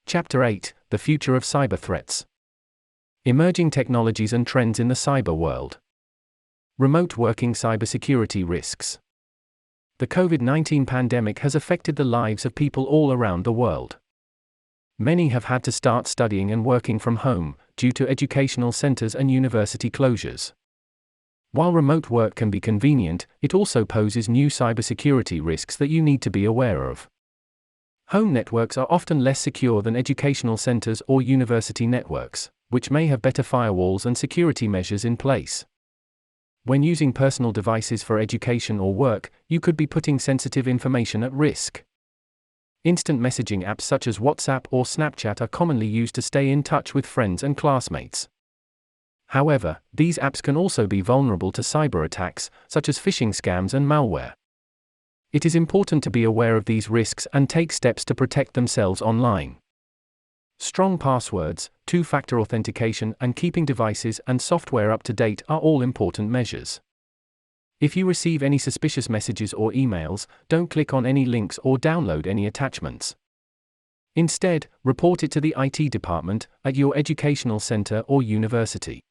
Chapter 8: The Future of Cyber Threats. Emerging Technologies and Trends in the Cyber World. Remote working cybersecurity risks. The COVID-19 pandemic has affected the lives of people all around the world. Many have had to start studying and working from home, due to educational centers and university closures. While remote work can be convenient, it also poses new cybersecurity risks that you need to be aware of. Home networks are often less secure than educational centers or university networks, which may have better firewalls and security measures in place. When using personal devices for education or work, you could be putting sensitive information at risk. Instant messaging apps such as WhatsApp or Snapchat are commonly used to stay in touch with friends and classmates. However, these apps can also be vulnerable to cyber attacks, such as phishing scams and malware. It is important to be aware of these risks and take steps to protect themselves online. Strong passwords, two-factor authentication, and keeping devices and software up to date are all important measures. If you receive any suspicious messages or emails, don't click on any links or download any attachments. Instead, report it to the IT department at your educational center or university.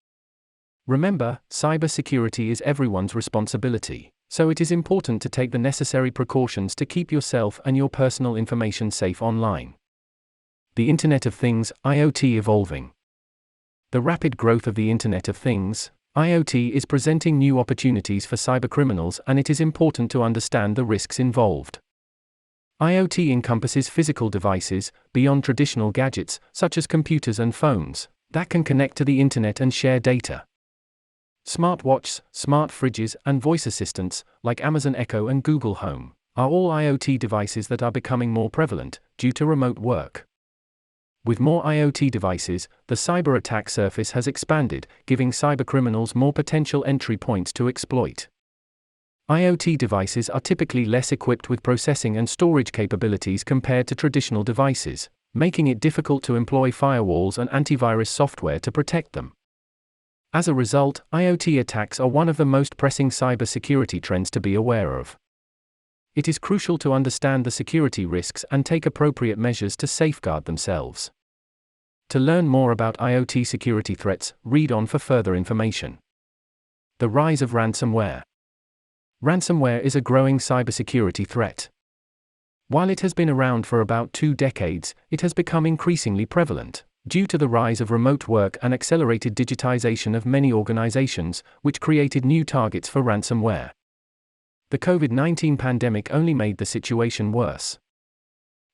Remember, cybersecurity is everyone's responsibility, so it is important to take the necessary precautions to keep yourself and your personal information safe online. The Internet of Things, IoT, evolving. The rapid growth of the Internet of Things, IoT, is presenting new opportunities for cybercriminals, and it is important to understand the risks involved. IoT encompasses physical devices, beyond traditional gadgets, such as computers and phones, that can connect to the Internet and share data. Smartwatches, smart fridges, and voice assistants, like Amazon Echo and Google Home, are all IoT devices that are becoming more prevalent, due to remote work. With more IoT devices, the cyber attack surface has expanded, giving cybercriminals more potential entry points to exploit. IoT devices are typically less equipped with processing and storage capabilities compared to traditional devices, making it difficult to employ firewalls and antivirus software to protect them. As a result, IoT attacks are one of the most pressing cybersecurity trends to be aware of. It is crucial to understand the security risks and take appropriate measures to safeguard themselves. To learn more about IoT security threats, read on for further information. The rise of ransomware. Ransomware is a growing cybersecurity threat. While it has been around for about 2 decades, it has become increasingly prevalent, due to the rise of remote work and accelerated digitization of many organizations, which created new targets for ransomware. The COVID-19 pandemic only made the situation worse.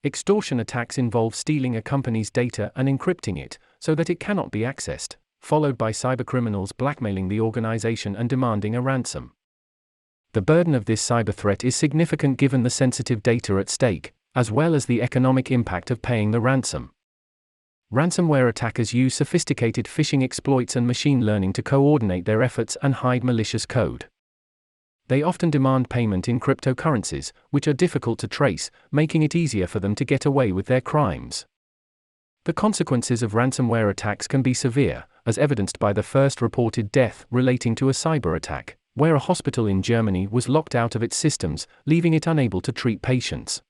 Extortion attacks involve stealing a company's data and encrypting it, so that it cannot be accessed, followed by cybercriminals blackmailing the organization and demanding a ransom. The burden of this cyber threat is significant given the sensitive data at stake, as well as the economic impact of paying the ransom. Ransomware attackers use sophisticated phishing exploits and machine learning to coordinate their efforts and hide malicious code. They often demand payment in cryptocurrencies, which are difficult to trace, making it easier for them to get away with their crimes. The consequences of ransomware attacks can be severe, as evidenced by the first reported death relating to a cyber attack, where a hospital in Germany was locked out of its systems, leaving it unable to treat patients.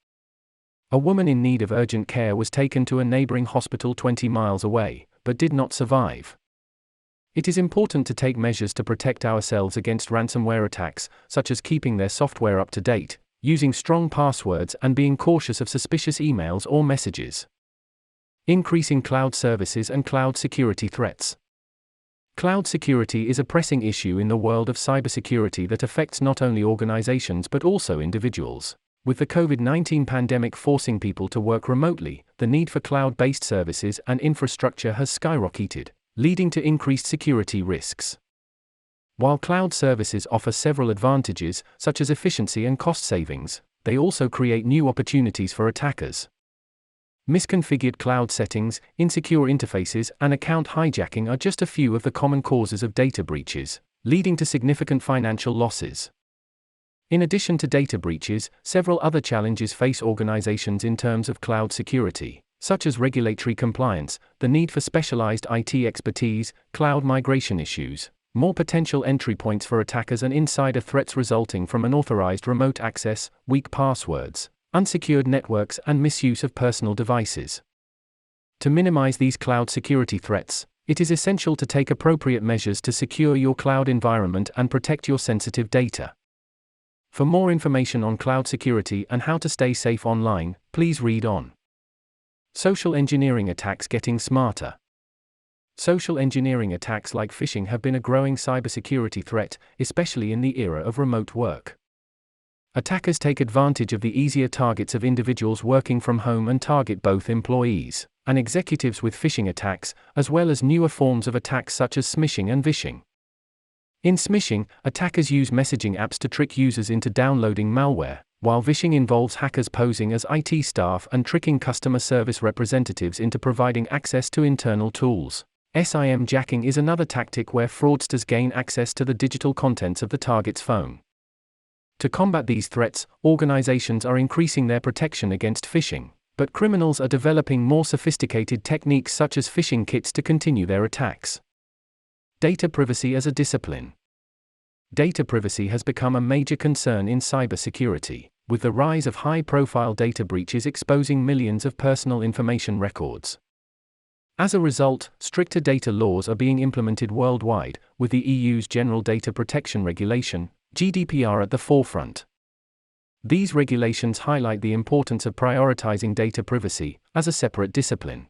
A woman in need of urgent care was taken to a neighboring hospital 20 miles away, but did not survive. It is important to take measures to protect ourselves against ransomware attacks, such as keeping their software up to date, using strong passwords, and being cautious of suspicious emails or messages. Increasing cloud services and cloud security threats. Cloud security is a pressing issue in the world of cybersecurity that affects not only organizations but also individuals. With the COVID-19 pandemic forcing people to work remotely, the need for cloud-based services and infrastructure has skyrocketed, leading to increased security risks. While cloud services offer several advantages, such as efficiency and cost savings, they also create new opportunities for attackers. Misconfigured cloud settings, insecure interfaces, and account hijacking are just a few of the common causes of data breaches, leading to significant financial losses. In addition to data breaches, several other challenges face organizations in terms of cloud security, such as regulatory compliance, the need for specialized IT expertise, cloud migration issues, more potential entry points for attackers, and insider threats resulting from unauthorized remote access, weak passwords, unsecured networks, and misuse of personal devices. To minimize these cloud security threats, it is essential to take appropriate measures to secure your cloud environment and protect your sensitive data. For more information on cloud security and how to stay safe online, please read on. Social engineering attacks getting smarter. Social engineering attacks like phishing have been a growing cybersecurity threat, especially in the era of remote work. Attackers take advantage of the easier targets of individuals working from home and target both employees and executives with phishing attacks, as well as newer forms of attacks such as smishing and vishing. In smishing, attackers use messaging apps to trick users into downloading malware, while vishing involves hackers posing as IT staff and tricking customer service representatives into providing access to internal tools. SIM jacking is another tactic where fraudsters gain access to the digital contents of the target's phone. To combat these threats, organizations are increasing their protection against phishing, but criminals are developing more sophisticated techniques such as phishing kits to continue their attacks. Data privacy as a discipline. Data privacy has become a major concern in cybersecurity, with the rise of high-profile data breaches exposing millions of personal information records. As a result, stricter data laws are being implemented worldwide, with the EU's General Data Protection Regulation, GDPR, at the forefront. These regulations highlight the importance of prioritizing data privacy as a separate discipline.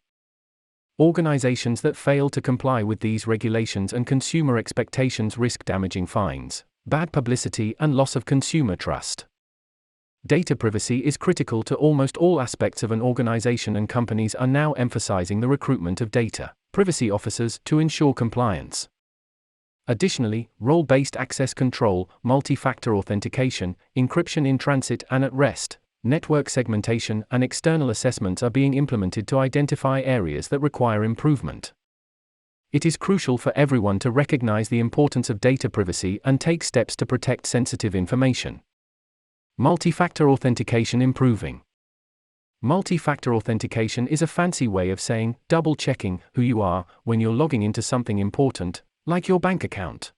Organizations that fail to comply with these regulations and consumer expectations risk damaging fines, bad publicity, and loss of consumer trust. Data privacy is critical to almost all aspects of an organization, and companies are now emphasizing the recruitment of data privacy officers to ensure compliance. Additionally, role-based access control, multi-factor authentication, encryption in transit and at rest, network segmentation, and external assessments are being implemented to identify areas that require improvement. It is crucial for everyone to recognize the importance of data privacy and take steps to protect sensitive information. Multi-factor authentication improving. Multi-factor authentication is a fancy way of saying double-checking who you are when you're logging into something important, like your bank account.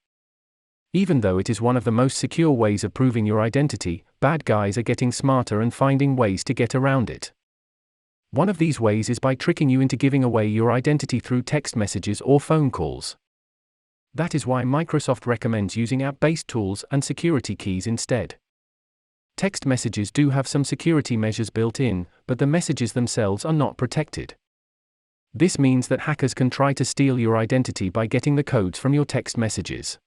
Even though it is one of the most secure ways of proving your identity, bad guys are getting smarter and finding ways to get around it. One of these ways is by tricking you into giving away your identity through text messages or phone calls. That is why Microsoft recommends using app-based tools and security keys instead. Text messages do have some security measures built in, but the messages themselves are not protected. This means that hackers can try to steal your identity by getting the codes from your text messages.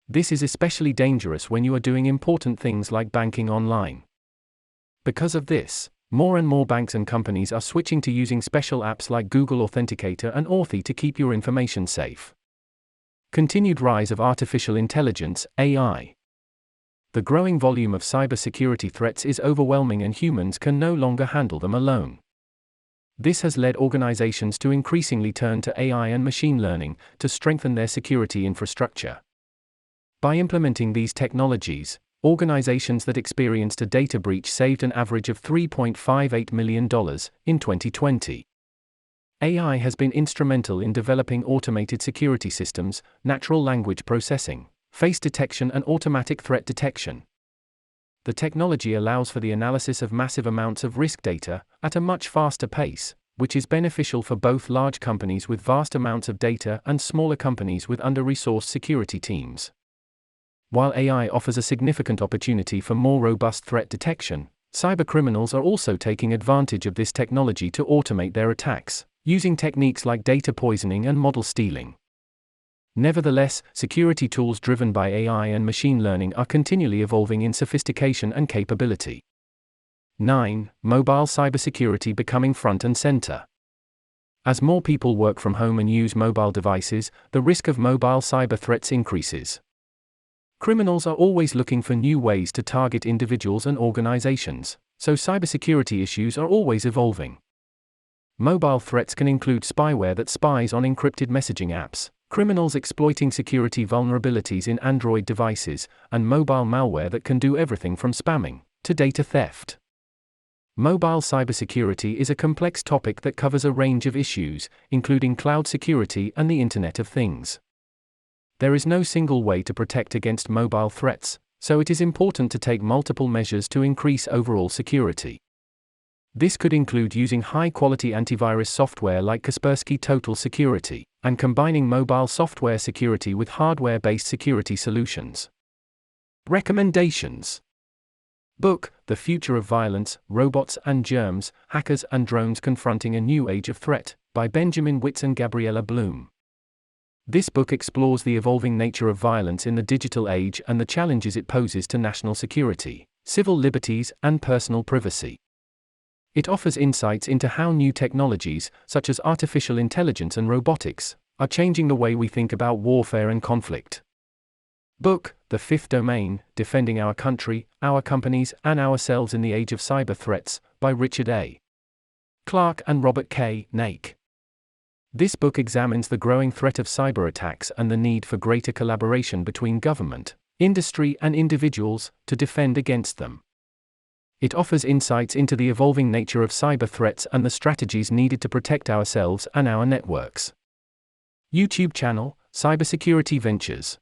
This is especially dangerous when you are doing important things like banking online. Because of this, more and more banks and companies are switching to using special apps like Google Authenticator and Authy to keep your information safe. Continued rise of artificial intelligence, AI. The growing volume of cybersecurity threats is overwhelming, and humans can no longer handle them alone. This has led organizations to increasingly turn to AI and machine learning to strengthen their security infrastructure. By implementing these technologies, organizations that experienced a data breach saved an average of $3.58 million in 2020. AI has been instrumental in developing automated security systems, natural language processing, face detection, and automatic threat detection. The technology allows for the analysis of massive amounts of risk data at a much faster pace, which is beneficial for both large companies with vast amounts of data and smaller companies with under-resourced security teams. While AI offers a significant opportunity for more robust threat detection, cybercriminals are also taking advantage of this technology to automate their attacks, using techniques like data poisoning and model stealing. Nevertheless, security tools driven by AI and machine learning are continually evolving in sophistication and capability. 9. Mobile cybersecurity becoming front and center. As more people work from home and use mobile devices, the risk of mobile cyber threats increases. Criminals are always looking for new ways to target individuals and organizations, so cybersecurity issues are always evolving. Mobile threats can include spyware that spies on encrypted messaging apps, criminals exploiting security vulnerabilities in Android devices, and mobile malware that can do everything from spamming to data theft. Mobile cybersecurity is a complex topic that covers a range of issues, including cloud security and the Internet of Things. There is no single way to protect against mobile threats, so it is important to take multiple measures to increase overall security. This could include using high-quality antivirus software like Kaspersky Total Security, and combining mobile software security with hardware-based security solutions. Recommendations. Book, The Future of Violence, Robots and Germs, Hackers and Drones Confronting a New Age of Threat, by Benjamin Witz and Gabriella Bloom. This book explores the evolving nature of violence in the digital age and the challenges it poses to national security, civil liberties, and personal privacy. It offers insights into how new technologies, such as artificial intelligence and robotics, are changing the way we think about warfare and conflict. Book, The Fifth Domain, Defending Our Country, Our Companies, and Ourselves in the Age of Cyber Threats, by Richard A. Clarke and Robert K. Naik. This book examines the growing threat of cyber attacks and the need for greater collaboration between government, industry, and individuals to defend against them. It offers insights into the evolving nature of cyber threats and the strategies needed to protect ourselves and our networks. YouTube channel, Cybersecurity Ventures.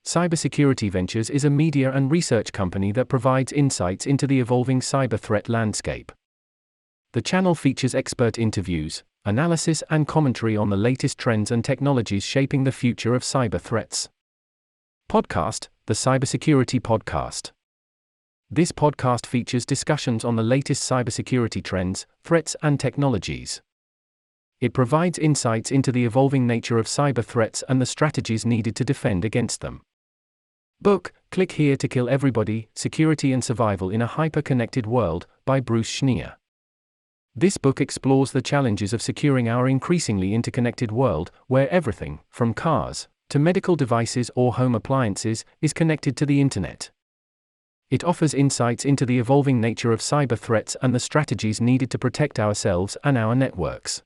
Cybersecurity Ventures is a media and research company that provides insights into the evolving cyber threat landscape. The channel features expert interviews, analysis, and commentary on the latest trends and technologies shaping the future of cyber threats. Podcast, The Cybersecurity Podcast. This podcast features discussions on the latest cybersecurity trends, threats, and technologies. It provides insights into the evolving nature of cyber threats and the strategies needed to defend against them. Book, Click Here to Kill Everybody, Security and Survival in a Hyper-Connected World, by Bruce Schneier. This book explores the challenges of securing our increasingly interconnected world, where everything, from cars to medical devices or home appliances, is connected to the internet. It offers insights into the evolving nature of cyber threats and the strategies needed to protect ourselves and our networks.